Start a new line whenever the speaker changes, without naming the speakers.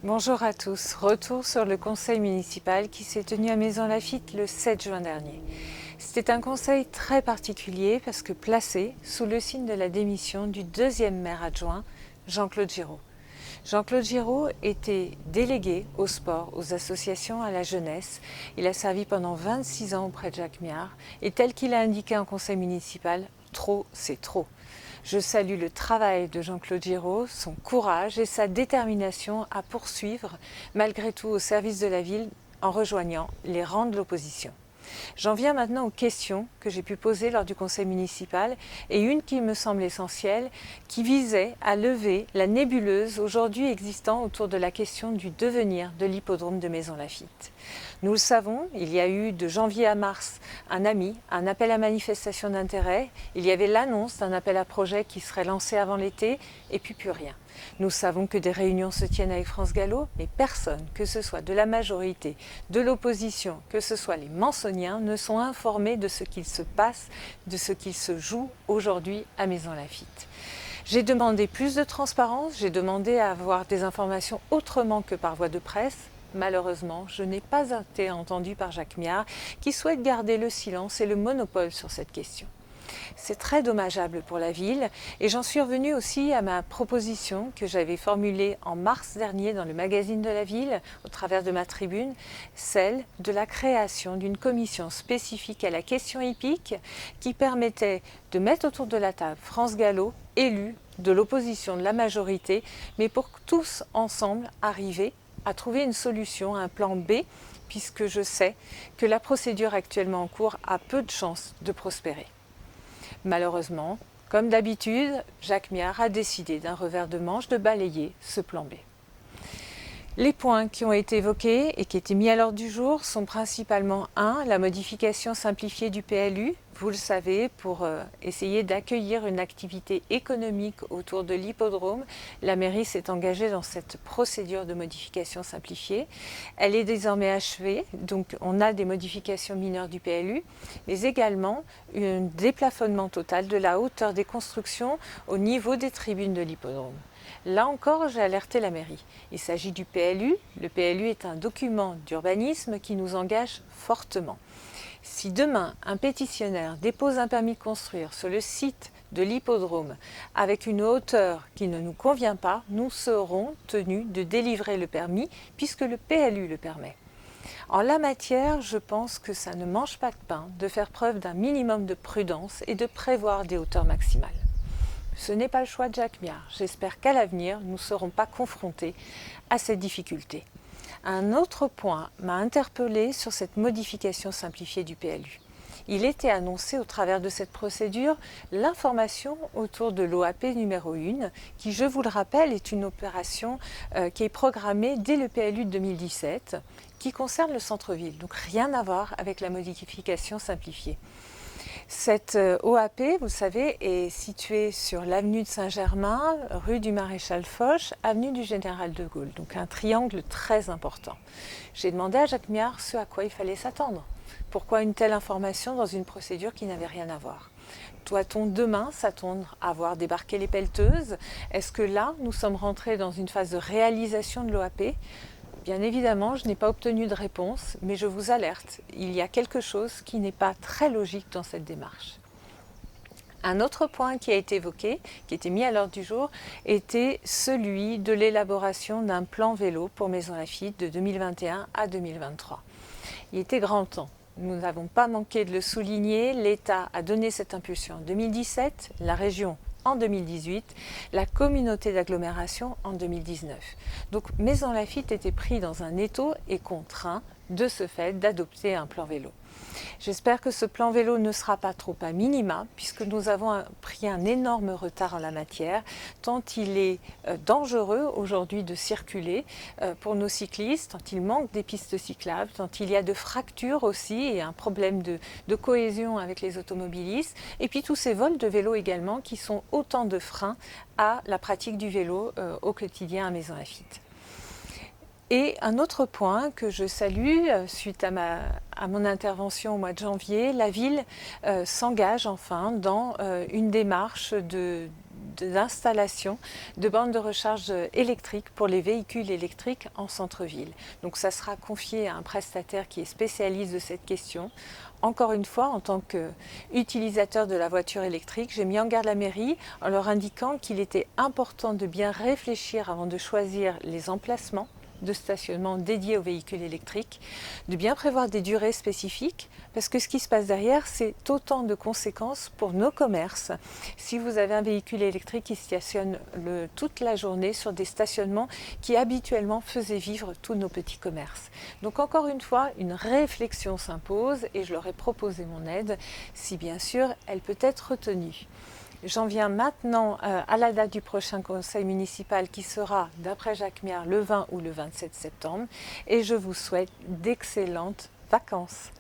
Bonjour à tous, retour sur le conseil municipal qui s'est tenu à Maisons-Laffitte le 7 juin dernier. C'était un conseil très particulier parce que placé sous le signe de la démission du deuxième maire adjoint, Jean-Claude Giraud. Jean-Claude Giraud était délégué au sport, aux associations, à la jeunesse. Il a servi pendant 26 ans auprès de Jacques Miard et tel qu'il a indiqué en conseil municipal, trop c'est trop. Je salue le travail de Jean-Claude Giraud, son courage et sa détermination à poursuivre, malgré tout, au service de la ville en rejoignant les rangs de l'opposition. J'en viens maintenant aux questions que j'ai pu poser lors du conseil municipal et une qui me semble essentielle, qui visait à lever la nébuleuse aujourd'hui existant autour de la question du devenir de l'hippodrome de Maisons-Laffitte. Nous le savons, il y a eu de janvier à mars un appel à manifestation d'intérêt, il y avait l'annonce d'un appel à projet qui serait lancé avant l'été et puis plus rien. Nous savons que des réunions se tiennent avec France Gallo, mais personne, que ce soit de la majorité, de l'opposition, que ce soit les Mansoniens, ne sont informés de ce qu'il se passe, de ce qu'il se joue aujourd'hui à Maisons-Laffitte. J'ai demandé plus de transparence, j'ai demandé à avoir des informations autrement que par voie de presse. Malheureusement, je n'ai pas été entendue par Jacques Miard, qui souhaite garder le silence et le monopole sur cette question. C'est très dommageable pour la ville et j'en suis revenue aussi à ma proposition que j'avais formulée en mars dernier dans le magazine de la ville au travers de ma tribune, celle de la création d'une commission spécifique à la question hippique qui permettait de mettre autour de la table France Gallo, élus de l'opposition de la majorité, mais pour tous ensemble arriver à trouver une solution, un plan B, puisque je sais que la procédure actuellement en cours a peu de chances de prospérer. Malheureusement, comme d'habitude, Jacques Miard a décidé d'un revers de manche de balayer ce plan B. Les points qui ont été évoqués et qui étaient mis à l'ordre du jour sont principalement 1. La modification simplifiée du PLU, vous le savez, pour essayer d'accueillir une activité économique autour de l'hippodrome. La mairie s'est engagée dans cette procédure de modification simplifiée. Elle est désormais achevée, donc on a des modifications mineures du PLU, mais également un déplafonnement total de la hauteur des constructions au niveau des tribunes de l'hippodrome. Là encore, j'ai alerté la mairie. Il s'agit du PLU. Le PLU est un document d'urbanisme qui nous engage fortement. Si demain, un pétitionnaire dépose un permis de construire sur le site de l'hippodrome avec une hauteur qui ne nous convient pas, nous serons tenus de délivrer le permis puisque le PLU le permet. En la matière, je pense que ça ne mange pas de pain de faire preuve d'un minimum de prudence et de prévoir des hauteurs maximales. Ce n'est pas le choix de Jacques Miard. J'espère qu'à l'avenir, nous ne serons pas confrontés à cette difficulté. Un autre point m'a interpellé sur cette modification simplifiée du PLU. Il était annoncé au travers de cette procédure l'information autour de l'OAP numéro 1, qui, je vous le rappelle, est une opération qui est programmée dès le PLU de 2017, qui concerne le centre-ville. Donc rien à voir avec la modification simplifiée. Cette OAP, vous savez, est située sur l'avenue de Saint-Germain, rue du Maréchal Foch, avenue du Général de Gaulle. Donc un triangle très important. J'ai demandé à Jacques Miard ce à quoi il fallait s'attendre. Pourquoi une telle information dans une procédure qui n'avait rien à voir? Doit-on demain s'attendre à voir débarquer les pelleteuses? Est-ce que là, nous sommes rentrés dans une phase de réalisation de l'OAP? Bien évidemment, je n'ai pas obtenu de réponse, mais je vous alerte, il y a quelque chose qui n'est pas très logique dans cette démarche. Un autre point qui a été évoqué, qui était mis à l'ordre du jour, était celui de l'élaboration d'un plan vélo pour Maisons-Laffitte de 2021 à 2023. Il était grand temps. Nous n'avons pas manqué de le souligner, l'État a donné cette impulsion en 2017, la région en 2018, la communauté d'agglomération en 2019. Donc Maisons-Laffitte était pris dans un étau et contraint de ce fait d'adopter un plan vélo. J'espère que ce plan vélo ne sera pas trop à minima, puisque nous avons pris un énorme retard en la matière, tant il est dangereux aujourd'hui de circuler pour nos cyclistes, tant il manque des pistes cyclables, tant il y a de fractures aussi et un problème de cohésion avec les automobilistes, et puis tous ces vols de vélo également qui sont autant de freins à la pratique du vélo au quotidien à Maisons-Laffitte. Et un autre point que je salue, suite à mon intervention au mois de janvier, la ville s'engage enfin dans une démarche d'installation de bornes de recharge électrique pour les véhicules électriques en centre-ville. Donc ça sera confié à un prestataire qui est spécialiste de cette question. Encore une fois, en tant qu'utilisateur de la voiture électrique, j'ai mis en garde la mairie en leur indiquant qu'il était important de bien réfléchir avant de choisir les emplacements de stationnement dédiés aux véhicules électriques, de bien prévoir des durées spécifiques, parce que ce qui se passe derrière, c'est autant de conséquences pour nos commerces. Si vous avez un véhicule électrique qui stationne toute la journée sur des stationnements qui habituellement faisaient vivre tous nos petits commerces. Donc encore une fois, une réflexion s'impose et je leur ai proposé mon aide, si bien sûr elle peut être retenue. J'en viens maintenant à la date du prochain conseil municipal qui sera, d'après Jacques Miard, le 20 ou le 27 septembre et je vous souhaite d'excellentes vacances.